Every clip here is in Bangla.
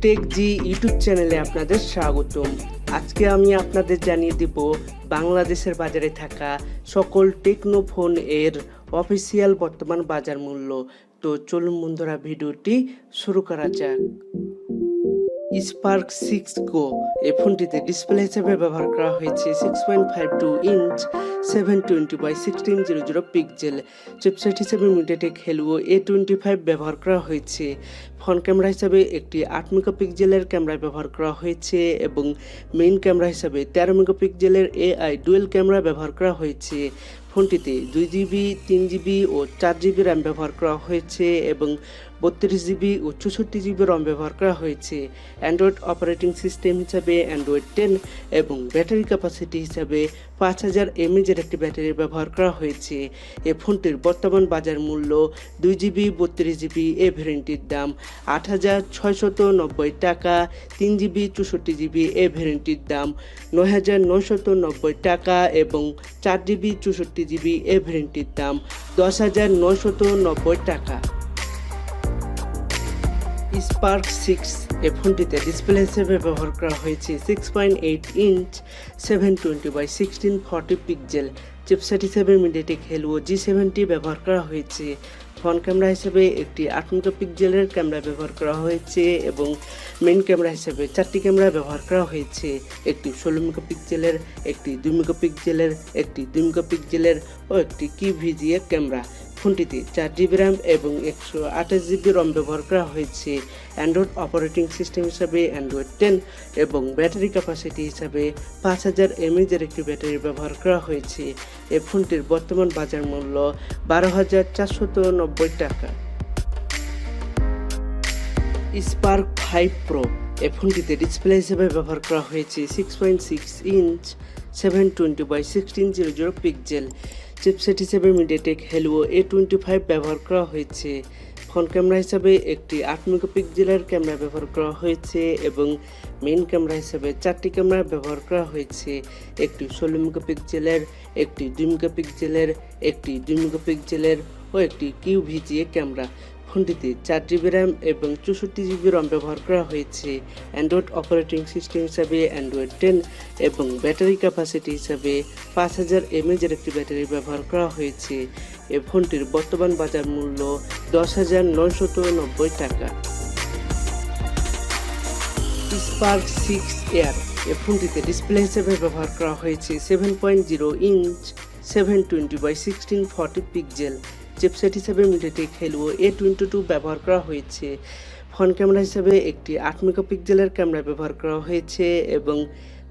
টেক জি ইউটিউব চ্যানেলে আপনাদের স্বাগতম। আজকে আমি আপনাদের জানিয়ে দেব বাংলাদেশের বাজারে থাকা সকল টেকনো ফোন এর অফিসিয়াল বর্তমান বাজার মূল্য। তো চলুন বন্ধুরা, ভিডিওটি শুরু করা যাক। স্পার্ক 6 গো এই ফোনটিতে ডিসপ্লে হিসেবে ব্যবহার করা হয়েছে 6.52 ইঞ্চ 720x1600 পিক্সেল। চিপসেট হিসেবে মিডিয়াটেক হেলিও A25 ব্যবহার করা হয়েছে। ফ্রন্ট ক্যামেরা হিসাবে একটি 8 মেগাপিক্সেলের ক্যামেরা ব্যবহার করা হয়েছে এবং মেইন ক্যামেরা হিসাবে 13 মেগাপিক্সেলের AI ডুয়েল ক্যামেরা ব্যবহার করা হয়েছে। ফোনটিতে 2GB 3GB ও 4GB র্যাম ব্যবহার করা হয়েছে এবং 32GB ও 64GB রম ব্যবহার করা হয়েছে। অ্যান্ড্রয়েড অপারেটিং সিস্টেম হিসাবে অ্যান্ড্রয়েড 10 এবং ব্যাটারি ক্যাপাসিটি হিসাবে 5000 mAh এর একটি ব্যাটারি ব্যবহার করা হয়েছে। এই ফোনটির বর্তমান বাজার মূল্য 2GB 32GB এ ভ্যারিয়েন্টটির দাম 8690 টাকা, 3GB 64GB এ ভ্যারিয়েন্টটির দাম 9990 টাকা এবং 4GB 64GB এ ভ্যারিয়েন্টটির দাম 10990 টাকা। স্পার্ক 6 এই ফোনটিতে ডিসপ্লে হিসেবে ব্যবহার করা হয়েছে 6.8 ইঞ্চ 720x1640 পিক্সেল। চিপসেট হিসেবে মিডিয়াটেক হেলিও G70 ব্যবহার করা হয়েছে। ফ্রন্ট ক্যামেরা হিসেবে একটি 8 মেগাপিক্সেলের ক্যামেরা ব্যবহার করা হয়েছে এবং মেইন ক্যামেরা হিসেবে 4টি ক্যামেরা ব্যবহার করা হয়েছে, একটি 16 মেগাপিক্সেলের, একটি 2 মেগাপিক্সেলের, একটি 2 মেগাপিক্সেলের ও একটি QVGA ক্যামেরা। ফোনটিতে 4GB র্যাম এবং 128GB রম ব্যবহার করা হয়েছে। অ্যান্ড্রয়েড অপারেটিং সিস্টেম হিসাবে অ্যান্ড্রয়েড 10 এবং ব্যাটারি ক্যাপাসিটি হিসাবে 5000 mAh এর একটি ব্যাটারি ব্যবহার করা হয়েছে। এই ফোনটির বর্তমান বাজার মূল্য 12490 টাকা। স্পার্ক 5 প্রো এই ফোনটিতে ডিসপ্লে হিসেবে ব্যবহার করা হয়েছে 6.6 ইঞ্চ 720x1600 পিক্সেল। চিপসেট হিসেবে মিডিয়াটেক হেলিও A25 ব্যবহার করা হয়েছে। ফ্রন্ট ক্যামেরা হিসাবে একটি 8 মেগাপিক্সেলের ক্যামেরা ব্যবহার করা হয়েছে এবং মেইন ক্যামেরা হিসাবে 4টি ক্যামেরা ব্যবহার করা হয়েছে, একটি 16 মেগাপিক্সেলের, একটি 2 মেগাপিক্সেলের, একটি 2 মেগাপিক্সেলের ও একটি QVGA ক্যামেরা। ফোনটিতে 4GB র্যাম এবং 64GB রম ব্যবহার করা হয়েছে। অ্যান্ড্রয়েড অপারেটিং সিস্টেম হিসাবে অ্যান্ড্রয়েড 10 এবং ব্যাটারি ক্যাপাসিটি হিসাবে 5000 mAh এর একটি ব্যাটারি ব্যবহার করা হয়েছে। এই ফোনটির বর্তমান বাজার মূল্য 10990 টাকা। স্পার্ক 6 এয়ার এই ফোনটিতে ডিসপ্লে হিসেবে ব্যবহার করা হয়েছে 7.0 ইঞ্চ 720x1640 পিক্সেল। চিপসেট হিসেবে মিডিয়াটেক হেলিও A22 ব্যবহার করা হয়েছে। ফ্রন্ট ক্যামেরা হিসেবে একটি 8 মেগাপিক্সেলের ক্যামেরা ব্যবহার করা হয়েছে এবং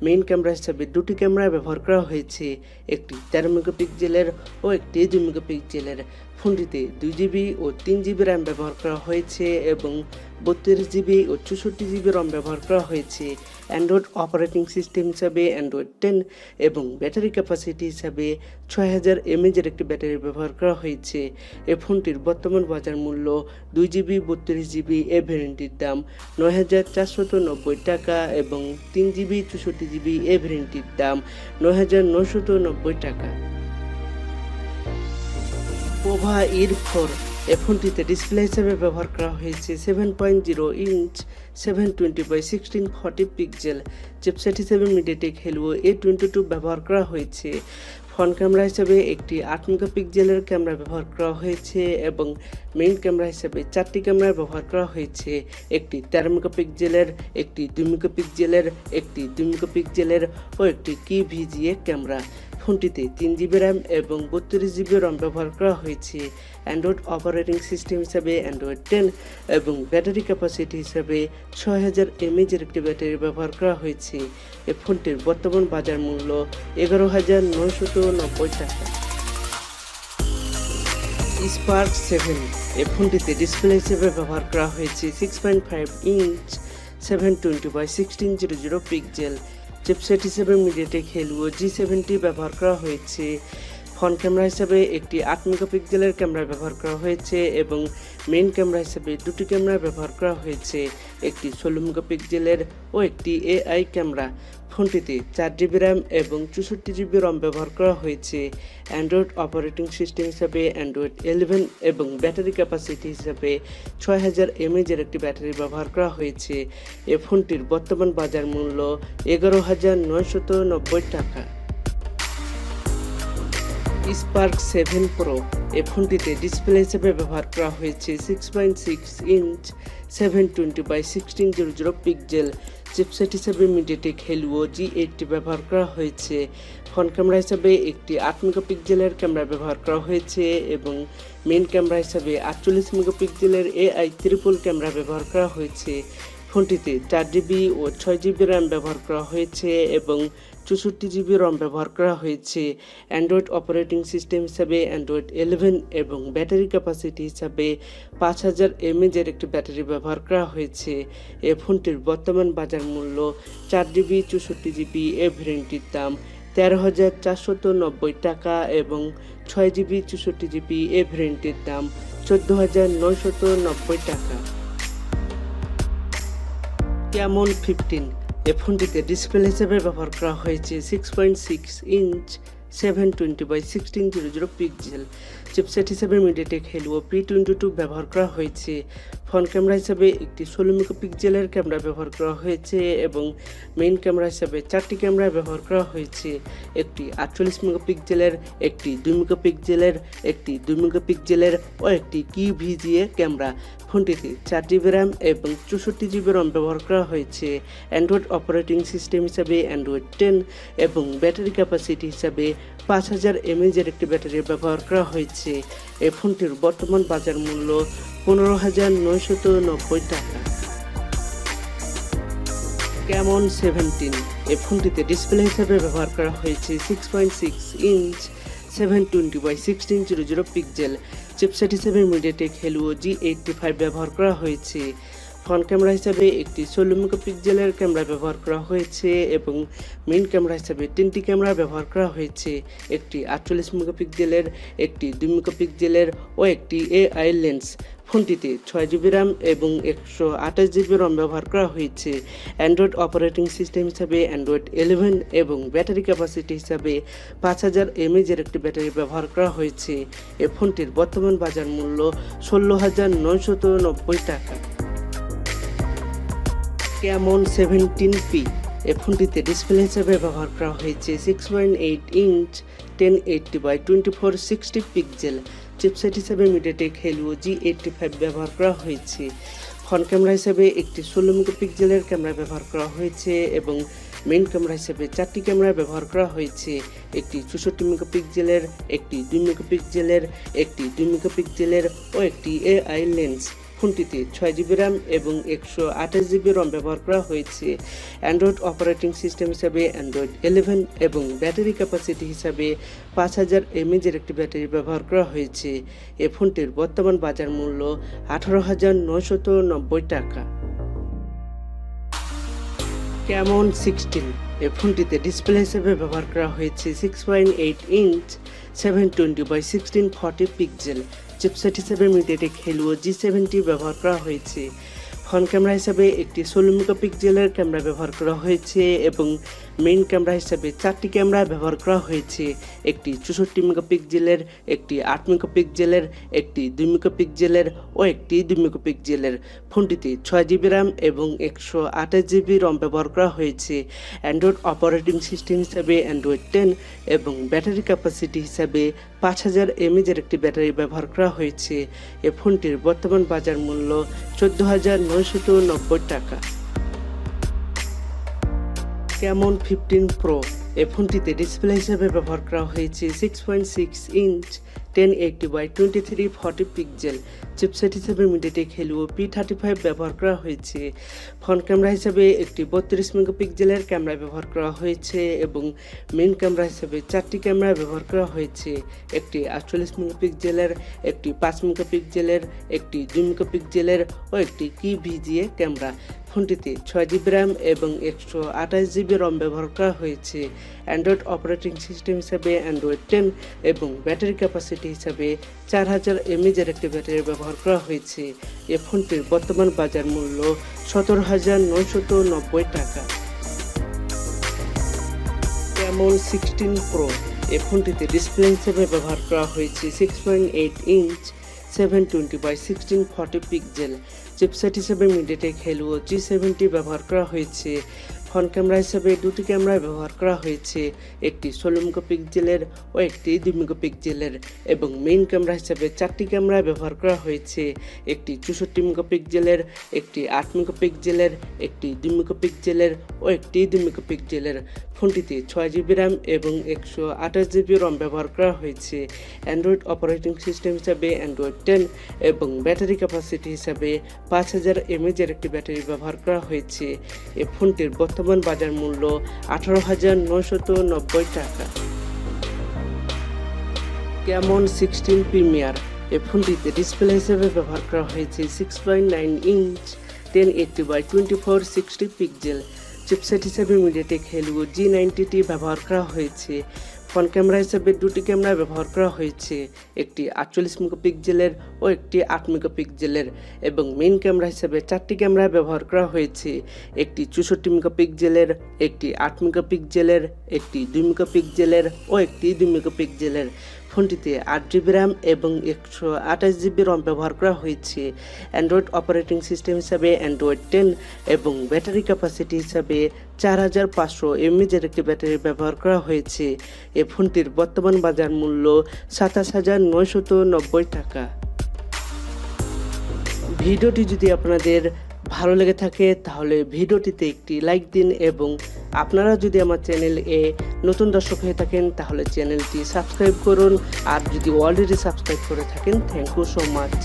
মেইন ক্যামেরা হিসেবে 2টি ক্যামেরা ব্যবহার করা হয়েছে, একটি 13 মেগাপিক্সেলের ও একটি 2 মেগাপিক্সেলের। ফোনটিতে 2GB ও 3GB র্যাম ব্যবহার করা হয়েছে এবং 32GB ও 64GB রম ব্যবহার করা হয়েছে। অ্যান্ড্রয়েড অপারেটিং সিস্টেম হিসাবে অ্যান্ড্রয়েড 10 এবং ব্যাটারি ক্যাপাসিটি হিসাবে 6000 mAh এর একটি ব্যাটারি ব্যবহার করা হয়েছে। এই ফোনটির বর্তমান বাজার মূল্য 2GB 32GB এ ভ্যারিয়েন্টটির দাম 9490 টাকা এবং 3GB 64GB এ ভ্যারিয়েন্টটির দাম 9990 টাকা। পোভা ER4 এই ফোনটিতে ডিসপ্লে হিসেবে ব্যবহার করা হয়েছে 7.0 ইঞ্চ 720x1640 পিক্সেল। চিপসেট হিসেবে মিডিয়াটেক হেলিও A22 ব্যবহার করা হয়েছে। ফ্রন্ট ক্যামেরা হিসেবে একটি 8 মেগাপিক্সেলের ক্যামেরা ব্যবহার করা হয়েছে এবং মেইন ক্যামেরা হিসেবে 4টি ক্যামেরা ব্যবহার করা হয়েছে, একটি 13 মেগাপিক্সেলের, একটি 2 মেগাপিক্সেলের, একটি 2 মেগাপিক্সেলের ও একটি QVGA ক্যামেরা। ফোনটিতে 3GB র্যাম এবং 32GB রম ব্যবহার করা হয়েছে। অ্যান্ড্রয়েড অপারেটিং সিস্টেম হিসাবে অ্যান্ড্রয়েড 10 এবং ব্যাটারি ক্যাপাসিটি হিসাবে 6000 mAh এর একটি ব্যাটারি ব্যবহার করা হয়েছে। এই ফোনটির বর্তমান বাজার মূল্য 11990 টাকা। স্পার্ক 7 এই ফোনটিতে ডিসপ্লে হিসেবে ব্যবহার করা হয়েছে 6.5 ইঞ্চ 720x1600 পিক্সেল। চিপসেট হিসেবে মিডিয়াটেক হেলিও G70 ব্যবহার করা হয়েছে। ফ্রন্ট ক্যামেরা হিসেবে একটি 8 মেগাপিক্সেলের ক্যামেরা ব্যবহার করা হয়েছে এবং মেইন ক্যামেরা হিসেবে দুটি ক্যামেরা ব্যবহার করা হয়েছে, একটি 16 মেগাপিক্সেলের ও একটি এআই ক্যামেরা। ফোনটিতে 4GB র্যাম এবং 64GB রম ব্যবহার করা হয়েছে। অ্যান্ড্রয়েড অপারেটিং সিস্টেম হিসাবে অ্যান্ড্রয়েড 11 এবং ব্যাটারি ক্যাপাসিটি হিসাবে 6000 mAh এর একটি ব্যাটারি ব্যবহার করা হয়েছে। এ ফোনটির বর্তমান বাজার মূল্য 11,990 টাকা। স্পার্ক 7 প্রো এ ফোনটিতে ডিসপ্লে হিসেবে ব্যবহার করা হয়েছে 6.6 ইঞ্চ 720x1600 পিক্সেল। চিপসেট হিসেবে মিডিয়াটেক হেলিও G80 ব্যবহার করা হয়েছে। ফ্রন্ট ক্যামেরা হিসাবে একটি 8 মেগাপিক্সেলের ক্যামেরা ব্যবহার করা হয়েছে এবং মেইন ক্যামেরা হিসাবে 48 মেগাপিক্সেলের AI ট্রিপল ক্যামেরা ব্যবহার করা হয়েছে। ফোনটিতে 4GB ও 6GB র্যাম ব্যবহার করা হয়েছে এবং 64GB রম ব্যবহার করা হয়েছে। অ্যান্ড্রয়েড অপারেটিং সিস্টেম হিসাবে অ্যান্ড্রয়েড 11 এবং ব্যাটারি ক্যাপাসিটি হিসাবে 5000 mAh এর একটি ব্যাটারি ব্যবহার করা হয়েছে। এ ফোনটির বর্তমান বাজার মূল্য 4GB 64GB এ ভ্যারিয়েন্টটির দাম 13,490 টাকা এবং 6GB 64GB এ ভ্যারিয়েন্টটির দাম 14,990 টাকা। ক্যামন 15 এ ফোনটিতে ডিসপ্লে হিসেবে ব্যবহার করা হয়েছে 6.6 ইঞ্চ 720x1600 পিক্সেল। চিপসেট হিসেবে মিডিয়াটেক হেলিও P22 ব্যবহার করা হয়েছে। ফ্রন্ট ক্যামেরা হিসেবে একটি 16 মেগাপিক্সেলের ক্যামেরা ব্যবহার করা হয়েছে এবং মেইন ক্যামেরা হিসেবে 4টি ক্যামেরা ব্যবহার করা হয়েছে, একটি 48 মেগাপিক্সেলের, একটি 2 মেগাপিক্সেলের, একটি 2 মেগাপিক্সেলের ও একটি QVGA ক্যামেরা। ফোনটিতে 4GB র্যাম এবং 64GB রম ব্যবহার করা হয়েছে। অ্যান্ড্রয়েড অপারেটিং সিস্টেম হিসাবে অ্যান্ড্রয়েড 10 এবং ব্যাটারি ক্যাপাসিটি হিসাবে 5000 mAh এর একটি ব্যাটারি ব্যবহার করা হয়েছে। এই ফোনটির বর্তমান বাজার মূল্য 15,990 টাকা। ক্যামন 17 এই ফোনটিতে ডিসপ্লে হিসেবে ব্যবহার করা হয়েছে 6.6 ইঞ্চ 720x1600 পিক্সেল। চিপসেট হিসেবে মিডিয়াটেক হেলিও G85 ব্যবহার করা হয়েছে। ফ্রন্ট ক্যামেরা হিসাবে একটি 16 মেগাপিক্সেলের ক্যামেরা ব্যবহার করা হয়েছে এবং মেইন ক্যামেরা হিসাবে 3টি ক্যামেরা ব্যবহার করা হয়েছে, একটি 48 মেগাপিক্সেলের, একটি 2 মেগাপিক্সেলের ও একটি AI লেন্স। ফোনটিতে 6GB র্যাম এবং 128GB রম ব্যবহার করা হয়েছে। অ্যান্ড্রয়েড অপারেটিং সিস্টেম হিসাবে অ্যান্ড্রয়েড 11 এবং ব্যাটারি ক্যাপাসিটি হিসাবে 5000 mAh এর একটি ব্যাটারি ব্যবহার করা হয়েছে। এই ফোনটির বর্তমান বাজার মূল্য 16,990 টাকা। ক্যামন 17P এ ফোনটিতে ডিসপ্লে হিসেবে ব্যবহার করা হয়েছে 6.8 ইঞ্চ 1080x2460 পিক্সেল। চিপসেট হিসেবে মিডিয়াটেক হেলিও G85 ব্যবহার করা হয়েছে। ফ্রন্ট ক্যামেরা হিসেবে একটি 16 মেগাপিক্সেলের ক্যামেরা ব্যবহার করা হয়েছে এবং মেইন ক্যামেরা হিসেবে 4টি ক্যামেরা ব্যবহার করা হয়েছে, একটি 64 মেগাপিক্সেলের, একটি 2 মেগাপিক্সেলের, একটি 2 মেগাপিক্সেলের ও একটি AI লেন্স। ফোনটিতে 6GB র্যাম এবং 128GB রম ব্যবহার করা হয়েছে। অ্যান্ড্রয়েড অপারেটিং সিস্টেম হিসাবে অ্যান্ড্রয়েড 11 এবং ব্যাটারি ক্যাপাসিটি হিসাবে 5000 mAh এর একটি ব্যাটারি ব্যবহার করা হয়েছে। এই ফোনটির বর্তমান বাজার মূল্য 18,990 টাকা। ক্যামন 16 এই ফোনটিতে ডিসপ্লে হিসেবে ব্যবহার করা হয়েছে 6.8 ইঞ্চ 720x1640 পিক্সেল। চিপসেট হিসেবে মিডিয়াটেক হেলিও G70 ব্যবহার করা হয়েছে। ফ্রন্ট ক্যামেরা হিসাবে একটি 16 মেগাপিক্সেলের ক্যামেরা ব্যবহার করা হয়েছে এবং মেইন ক্যামেরা হিসাবে 4টি ক্যামেরা ব্যবহার করা হয়েছে, একটি 64 মেগাপিক্সেলের, একটি 8 মেগাপিক্সেলের, একটি 2 মেগাপিক্সেলের ও একটি 2 মেগাপিক্সেলের। ফোনটিতে 6GB র্যাম এবং 128GB রম ব্যবহার করা হয়েছে। অ্যান্ড্রয়েড অপারেটিং সিস্টেম হিসাবে অ্যান্ড্রয়েড 10 এবং ব্যাটারি ক্যাপাসিটি হিসাবে 5000 mAh এর একটি ব্যাটারি ব্যবহার করা হয়েছে। এই ফোনটির বর্তমান বাজার মূল্য 14,990 টাকা। ক্যামন 15 প্রো এই ফোনটিতে ডিসপ্লে হিসেবে ব্যবহার করা হয়েছে 6.6 ইঞ্চ 1080x2340 পিক্সেল। চিপসেট হিসেবে মিডিয়াটেক হেলিও P35 ব্যবহার করা হয়েছে। ফ্রন্ট ক্যামেরা হিসেবে একটি 32 মেগাপিক্সেলের ক্যামেরা ব্যবহার করা হয়েছে এবং মেইন ক্যামেরা হিসেবে 4টি ক্যামেরা ব্যবহার করা হয়েছে, একটি 48 মেগাপিক্সেলের, একটি 5 মেগাপিক্সেলের, একটি 2 মেগাপিক্সেলের ও একটি QVGA ক্যামেরা। ফোনটিতে 6GB র্যাম এবং 128GB রম ব্যবহার করা হয়েছে। অ্যান্ড্রয়েড অপারেটিং সিস্টেম হিসাবে অ্যান্ড্রয়েড 10 এবং ব্যাটারি ক্যাপাসিটি হিসাবে 4000 mAh এর একটি ব্যাটারি ব্যবহার করা হয়েছে। এই ফোনটির বর্তমান বাজার মূল্য 17,990 টাকা। ক্যামন 16 প্রো এই ফোনটিতে ডিসপ্লে হিসেবে ব্যবহার করা হয়েছে 6.8 ইঞ্চ 720x1640 পিক্সেল। চিপসেট হিসেবে মিডিয়াটেক হেলিও G70 ব্যবহার করা হয়েছে। ফ্রন্ট ক্যামেরা হিসেবে দুটি ক্যামেরা ব্যবহার করা হয়েছে, একটি 16 মেগাপিক্সেলের ও একটি 2 মেগাপিক্সেলের, এবং মেইন ক্যামেরা হিসেবে 4টি ক্যামেরা ব্যবহার করা হয়েছে, একটি 64 মেগাপিক্সেলের, একটি 8 মেগাপিক্সেলের, একটি 2 মেগাপিক্সেলের ও একটি 2 মেগাপিক্সেলের। ফোনটিতে 6GB র্যাম এবং 128GB রম ব্যবহার করা হয়েছে। অ্যান্ড্রয়েড অপারেটিং সিস্টেম হিসাবে অ্যান্ড্রয়েড 10 এবং ব্যাটারি ক্যাপাসিটি হিসাবে 5000 mAh এর একটি ব্যাটারি ব্যবহার করা হয়েছে। এই ফোনটির বর্তমান বাজার মূল্য 18,990 টাকা। ক্যামন 16 প্রিমিয়ার এই ফোনটিতে ডিসপ্লে হিসেবে ব্যবহার করা হয়েছে 6.9 ইঞ্চ 1080x2460 পিক্সেল। চিপসেট হিসেবে মিডিয়াটেক হেলিও G90T ব্যবহার করা হয়েছে। ফ্রন্ট ক্যামেরা হিসেবে দুটি ক্যামেরা ব্যবহার করা হয়েছে, একটি 48 মেগাপিক্সেলের ও একটি 8 মেগাপিক্সেলের, এবং মেইন ক্যামেরা হিসেবে 4টি ক্যামেরা ব্যবহার করা হয়েছে, একটি 64 মেগাপিক্সেলের, একটি 8 মেগাপিক্সেলের, একটি 2 মেগাপিক্সেলের ও একটি 2 মেগাপিক্সেলের। ফোনটিতে 8GB র্যাম এবং 128GB রম ব্যবহার করা হয়েছে। অ্যান্ড্রয়েড অপারেটিং সিস্টেম হিসাবে অ্যান্ড্রয়েড 10 এবং ব্যাটারি ক্যাপাসিটি হিসাবে 4500 mAh এর একটি ব্যাটারি ব্যবহার করা হয়েছে। এই ফোনটির বর্তমান বাজার মূল্য 27,990 টাকা। ভিডিওটি যদি আপনাদের ভালো লেগে থাকে তাহলে ভিডিওটিতে একটি লাইক দিন, এবং আপনারা যদি আমার চ্যানেলে নতুন দর্শক হয়ে থাকেন তাহলে চ্যানেলটি সাবস্ক্রাইব করুন, আর যদি অলরেডি সাবস্ক্রাইব করে থাকেন থ্যাংক ইউ সো মাচ।